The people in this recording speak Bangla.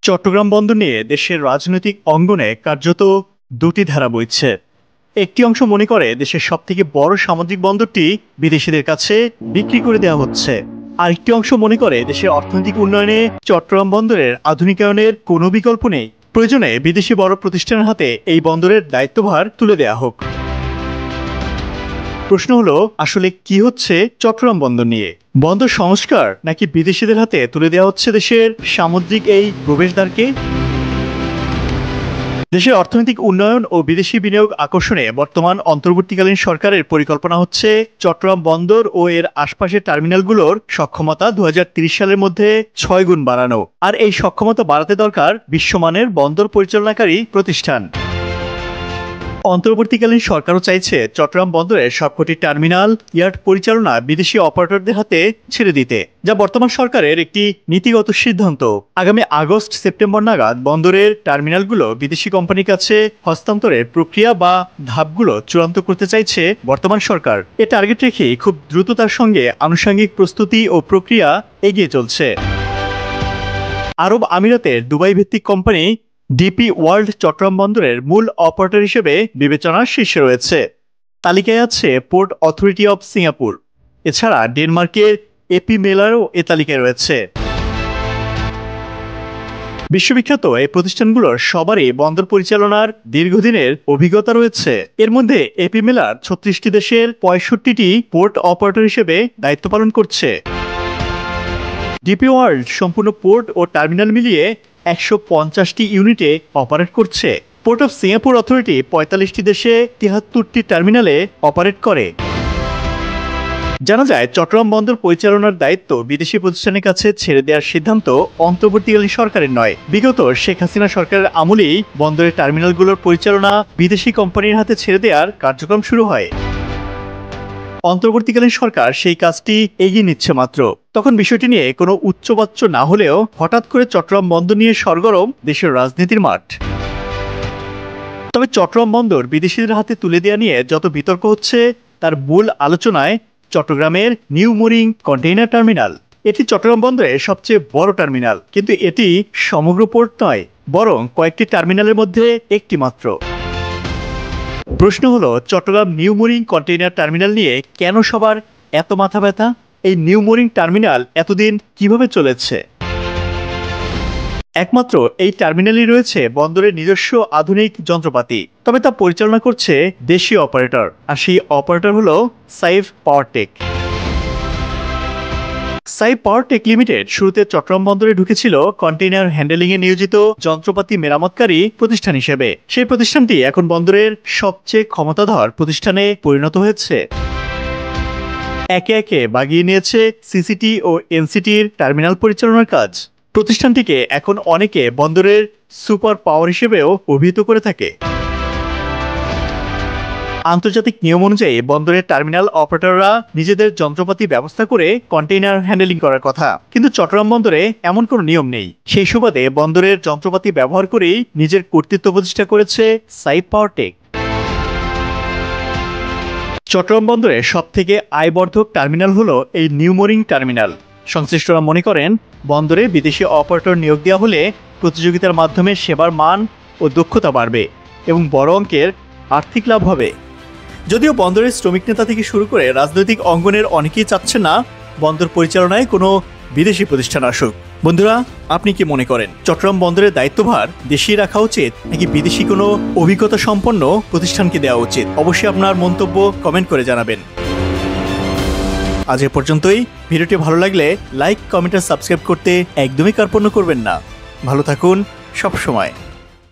চট্টগ্রাম বন্দর নিয়ে দেশের রাজনৈতিক অঙ্গনে কার্যত দুটি ধারা বইছে। একটি অংশ মনে করে দেশের সবথেকে বড় সামুদ্রিক বন্দরটি বিদেশিদের কাছে বিক্রি করে দেওয়া হচ্ছে। আরেকটি অংশ মনে করে দেশের অর্থনৈতিক উন্নয়নে চট্টগ্রাম বন্দরের আধুনিকায়নের কোনো বিকল্প নেই, প্রয়োজনে বিদেশি বড় প্রতিষ্ঠানের হাতে এই বন্দরের দায়িত্বভার তুলে দেওয়া হোক। প্রশ্ন হলো, আসলে কি হচ্ছে চট্টগ্রাম বন্দর নিয়ে? বন্দর সংস্কার নাকি বিদেশিদের হাতে তুলে দেওয়া হচ্ছে দেশের সামুদ্রিক এই প্রবেশদ্বারকে? দেশের অর্থনৈতিক উন্নয়ন ও বিদেশি বিনিয়োগ আকর্ষণে বর্তমান অন্তর্বর্তীকালীন সরকারের পরিকল্পনা হচ্ছে চট্টগ্রাম বন্দর ও এর আশপাশের টার্মিনালগুলোর সক্ষমতা 2030 সালের মধ্যে 6 গুণ বাড়ানো। আর এই সক্ষমতা বাড়াতে দরকার বিশ্বমানের বন্দর পরিচালনাকারী প্রতিষ্ঠান। অন্তর্বর্তীকালীন সরকারও চাইছে চট্টগ্রাম বন্দরের সবকটি টার্মিনাল ইয়ার্ড পরিচালনা বিদেশি অপারেটরদের হাতে ছেড়ে দিতে, যা বর্তমান সরকারের একটি নীতিগত সিদ্ধান্ত। আগামী আগস্ট-সেপ্টেম্বর নাগাদ বন্দরের টার্মিনালগুলো বিদেশি কোম্পানির কাছে হস্তান্তরের প্রক্রিয়া বা ধাপগুলো চূড়ান্ত করতে চাইছে বর্তমান সরকার। এ টার্গেট রেখেই খুব দ্রুততার সঙ্গে আনুষঙ্গিক প্রস্তুতি ও প্রক্রিয়া এগিয়ে চলছে। আরব আমিরাতের দুবাই ভিত্তিক কোম্পানি ডিপি ওয়ার্ল্ড চট্টগ্রাম বন্দরের মূল অপারেটর হিসেবে বিবেচনার শীর্ষে রয়েছে। তালিকায় আছে পোর্ট অথরিটি অব সিঙ্গাপুর। এছাড়া ডেনমার্কের এপি মেলারও এ তালিকায় রয়েছে। বিশ্ববিখ্যাত এই প্রতিষ্ঠানগুলোর সবারই বন্দর পরিচালনার দীর্ঘদিনের অভিজ্ঞতা রয়েছে। এর মধ্যে এপি মেলার 36টি দেশের 65টি পোর্ট অপারেটর হিসেবে দায়িত্ব পালন করছে। ডিপি ওয়ার্ল্ড সম্পূর্ণ পোর্ট ও টার্মিনাল মিলিয়ে 150টি ইউনিটে অপারেট করছে। পোর্ট অফ সিঙ্গাপুর অথরিটি 45টি দেশে 73টি টার্মিনালে অপারেট করে। জানা যায়, চট্টগ্রাম বন্দর পরিচালনার দায়িত্ব বিদেশি প্রতিষ্ঠানের কাছে ছেড়ে দেওয়ার সিদ্ধান্ত অন্তর্বর্তীকালীন সরকারের নয়। বিগত শেখ হাসিনা সরকারের আমলেই বন্দরের টার্মিনালগুলোর পরিচালনা বিদেশি কোম্পানির হাতে ছেড়ে দেওয়ার কার্যক্রম শুরু হয়। অন্তর্বর্তীকালীন সরকার সেই কাজটি এগিয়ে নিচ্ছে মাত্র। তখন বিষয়টি নিয়ে কোনো উচ্চবাচ্য না হলেও হঠাৎ করে চট্টগ্রাম বন্দর নিয়ে সরগরম দেশের রাজনীতির মাঠ। তবে চট্টগ্রাম বন্দর বিদেশিদের হাতে তুলে দেওয়া নিয়ে যত বিতর্ক হচ্ছে, তার মূল আলোচনায় চট্টগ্রামের নিউ মুরিং কন্টেইনার টার্মিনাল। এটি চট্টগ্রাম বন্দরের সবচেয়ে বড় টার্মিনাল, কিন্তু এটি সমগ্র পোর্ট নয়, বরং কয়েকটি টার্মিনালের মধ্যে একটি মাত্র। প্রশ্ন হলো, Chattogram New Mooring container terminal নিয়ে কেন সবার এত মাথা ব্যথা? এই নিউ মুরিং টার্মিনাল এতদিন কিভাবে চলেছে? একমাত্র এই টার্মিনালই রয়েছে বন্দরের নিজস্ব আধুনিক যন্ত্রপাতি, তবে তা পরিচালনা করছে দেশীয় অপারেটর। আর সেই অপারেটর হলো Saif Powertech. Saif Powertech limited শুরুতে চট্টগ্রাম বন্দরে ঢুকেছিল কন্টেইনার হ্যান্ডেলিংয়ে নিয়োজিত যন্ত্রপাতি মেরামতকারী প্রতিষ্ঠান হিসেবে। সেই প্রতিষ্ঠানটি এখন বন্দরের সবচেয়ে ক্ষমতাধর প্রতিষ্ঠানে পরিণত হয়েছে। একে একে বাগিয়ে নিয়েছে সিসিটি ও এনসিটির টার্মিনাল পরিচালনার কাজ। প্রতিষ্ঠানটিকে এখন অনেকে বন্দরের সুপার পাওয়ার হিসেবেও অভিহিত করে থাকে। আন্তর্জাতিক নিয়ম অনুযায়ী বন্দরের টার্মিনাল অপারেটররা নিজেদের যন্ত্রপাতি ব্যবস্থা করে কন্টেইনার হ্যান্ডেলিং করার কথা, কিন্তু চট্টগ্রাম বন্দরে এমন কোনো নিয়ম নেই। সেই সুবাদে বন্দরের যন্ত্রপাতি ব্যবহার করেই নিজের কর্তৃত্ব প্রতিষ্ঠা করেছে সাইফ পাওয়ারটেক। চট্টগ্রাম বন্দরের সবথেকে আয়বর্ধক টার্মিনাল হলো এই নিউ মুরিং টার্মিনাল। সংশ্লিষ্টরা মনে করেন, বন্দরে বিদেশি অপারেটর নিয়োগ দেওয়া হলে প্রতিযোগিতার মাধ্যমে সেবার মান ও দক্ষতা বাড়বে এবং বড় অঙ্কের আর্থিক লাভ হবে। যদিও বন্দরের শ্রমিক নেতা থেকে শুরু করে রাজনৈতিক অঙ্গনের অনেকেই চাচ্ছেন না বন্দর পরিচালনায় কোনো বিদেশি প্রতিষ্ঠান আসুক। বন্ধুরা, আপনি কি মনে করেন চট্টগ্রাম বন্দরের দায়িত্বভার দেশেই রাখা উচিত নাকি বিদেশি কোনো অভিজ্ঞতা সম্পন্ন প্রতিষ্ঠানকে দেওয়া উচিত? অবশ্যই আপনার মন্তব্য কমেন্ট করে জানাবেন। আজ এ পর্যন্তই। ভিডিওটি ভালো লাগলে লাইক, কমেন্ট আর সাবস্ক্রাইব করতে একদমই কার্পণ্য করবেন না। ভালো থাকুন সব সময়।